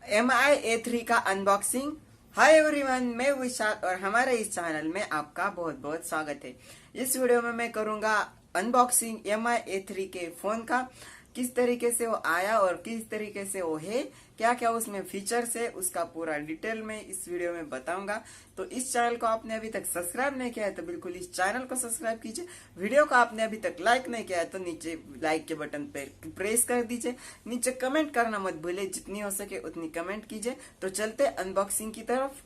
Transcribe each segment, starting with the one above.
MI A3 का unboxing. Hi everyone, मैं विशाल और हमारे इस चैनल में आपका बहुत बहुत स्वागत है। इस वीडियो में मैं करूंगा अनबॉक्सिंग MI A3 के फोन का। किस तरीके से वो आया और किस तरीके से वो है, क्या क्या उसमें फीचर्स है, उसका पूरा डिटेल में इस वीडियो में बताऊंगा। तो इस चैनल को आपने अभी तक सब्सक्राइब नहीं किया है तो बिल्कुल इस चैनल को सब्सक्राइब कीजिए। वीडियो को आपने अभी तक लाइक नहीं किया है तो नीचे लाइक के बटन पे प्रेस कर दीजिए। नीचे कमेंट करना मत भूलिए, जितनी हो सके उतनी कमेंट कीजिए। तो चलते अनबॉक्सिंग की तरफ।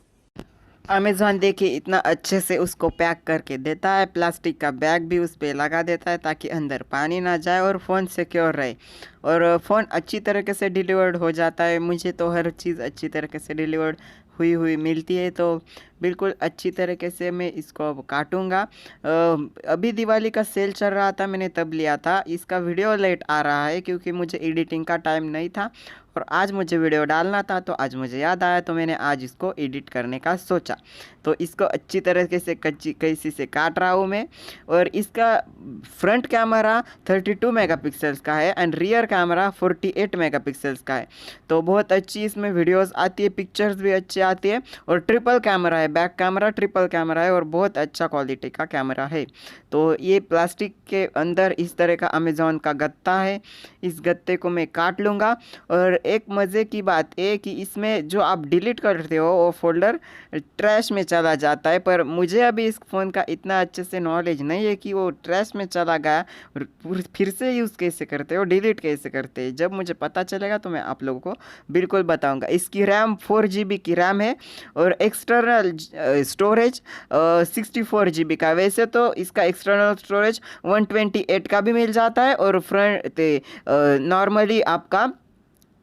अमेजोन देखिए इतना अच्छे से उसको पैक करके देता है, प्लास्टिक का बैग भी उस पर लगा देता है ताकि अंदर पानी ना जाए और फ़ोन सिक्योर रहे। और फ़ोन अच्छी तरीके से डिलीवर्ड हो जाता है। मुझे तो हर चीज़ अच्छी तरीके से डिलीवर्ड हुई हुई मिलती है, तो बिल्कुल अच्छी तरीके से मैं इसको अब काटूँगा। अभी दिवाली का सेल चल रहा था, मैंने तब लिया था। इसका वीडियो लेट आ रहा है क्योंकि मुझे एडिटिंग का टाइम नहीं था और आज मुझे वीडियो डालना था, तो आज मुझे याद आया तो मैंने आज इसको एडिट करने का सोचा। तो इसको अच्छी तरीके से कच्ची कैसी से काट रहा हूँ मैं। और इसका फ्रंट कैमरा 32 मेगापिक्सल्स का है एंड रियर कैमरा 48 मेगापिक्सल्स का है। तो बहुत अच्छी इसमें वीडियोस आती है, पिक्चर्स भी अच्छी आती है। और ट्रिपल कैमरा है, बैक कैमरा ट्रिपल कैमरा है और बहुत अच्छा क्वालिटी का कैमरा है। तो ये प्लास्टिक के अंदर इस तरह का अमेज़ॉन का गत्ता है। इस गत्ते को मैं काट लूँगा। और एक मज़े की बात है कि इसमें जो आप डिलीट करते हो वो फोल्डर ट्रैश में चला जाता है, पर मुझे अभी इस फ़ोन का इतना अच्छे से नॉलेज नहीं है कि वो ट्रैश में चला गया और फिर से यूज़ कैसे करते हो, डिलीट कैसे करते हैं। जब मुझे पता चलेगा तो मैं आप लोगों को बिल्कुल बताऊंगा। इसकी रैम 4 GB की रैम है और एक्सटर्नल स्टोरेज 64 GB का। वैसे तो इसका एक्सटर्नल स्टोरेज 128 का भी मिल जाता है और फ्रंट नॉर्मली आपका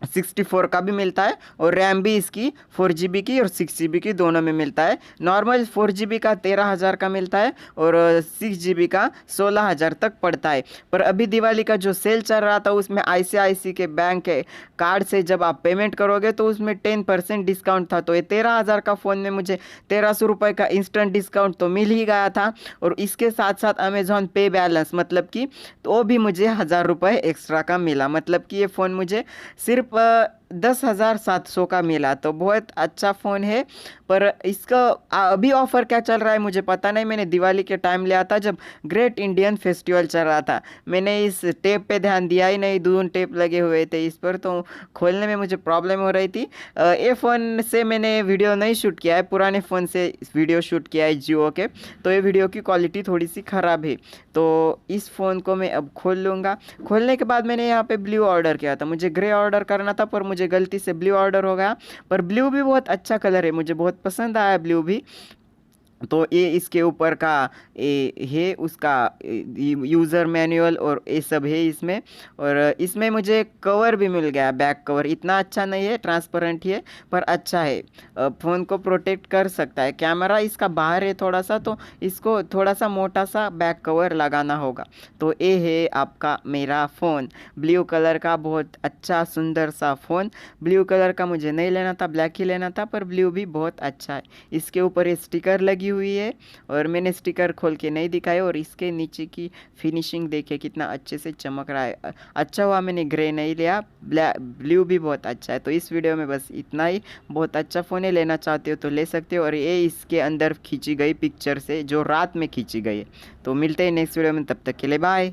64 का भी मिलता है। और रैम भी इसकी 4 GB की और 6 GB की दोनों में मिलता है। नॉर्मल 4 GB का 13,000 का मिलता है और 6 GB का 16,000 तक पड़ता है। पर अभी दिवाली का जो सेल चल रहा था उसमें ICICI के बैंक के कार्ड से जब आप पेमेंट करोगे तो उसमें 10% डिस्काउंट था। तो ये 13,000 का फ़ोन में मुझे 1,300 रुपये का इंस्टेंट डिस्काउंट तो मिल ही गया था। और इसके साथ साथ अमेज़ॉन पे बैलेंस मतलब कि तो वो भी मुझे 1,000 रुपये एक्स्ट्रा का मिला। मतलब कि ये फ़ोन मुझे सिर्फ 10,700 का मिला। तो बहुत अच्छा फ़ोन है। पर इसका अभी ऑफ़र क्या चल रहा है मुझे पता नहीं। मैंने दिवाली के टाइम लिया था जब ग्रेट इंडियन फेस्टिवल चल रहा था। मैंने इस टेप पे ध्यान दिया ही नहीं, 2 टेप लगे हुए थे इस पर, तो खोलने में मुझे प्रॉब्लम हो रही थी। ये फ़ोन से मैंने वीडियो नहीं शूट किया है, पुराने फ़ोन से वीडियो शूट किया है जियो के। तो ये वीडियो की क्वालिटी थोड़ी सी ख़राब है। तो इस फ़ोन को मैं अब खोल लूँगा। खोलने के बाद मैंने यहाँ पे ब्लू ऑर्डर किया था, मुझे ग्रे ऑर्डर करना था पर मुझे गलती से ब्लू ऑर्डर हो गया। पर ब्लू भी बहुत अच्छा कलर है, मुझे बहुत पसंद आया ब्लू भी। तो ये इसके ऊपर का ये है उसका यूज़र मैनुअल और ये सब है इसमें। और इसमें मुझे कवर भी मिल गया, बैक कवर इतना अच्छा नहीं है, ट्रांसपेरेंट ही है पर अच्छा है, फ़ोन को प्रोटेक्ट कर सकता है। कैमरा इसका बाहर है थोड़ा सा, तो इसको थोड़ा सा मोटा सा बैक कवर लगाना होगा। तो ये है आपका मेरा फ़ोन, ब्लू कलर का बहुत अच्छा सुंदर सा फ़ोन। ब्लू कलर का मुझे नहीं लेना था, ब्लैक ही लेना था, पर ब्लू भी बहुत अच्छा है। इसके ऊपर ये स्टिकर लगी हुई है और मैंने स्टिकर खोल के नहीं दिखाया। और इसके नीचे की फिनिशिंग देखिए कितना अच्छे से चमक रहा है। अच्छा हुआ मैंने ग्रे नहीं लिया, ब्लू भी बहुत अच्छा है। तो इस वीडियो में बस इतना ही। बहुत अच्छा फ़ोन है, लेना चाहते हो तो ले सकते हो। और ये इसके अंदर खींची गई पिक्चर से जो रात में खींची गई है। तो मिलते हैं नेक्स्ट वीडियो में, तब तक के लिए बाय।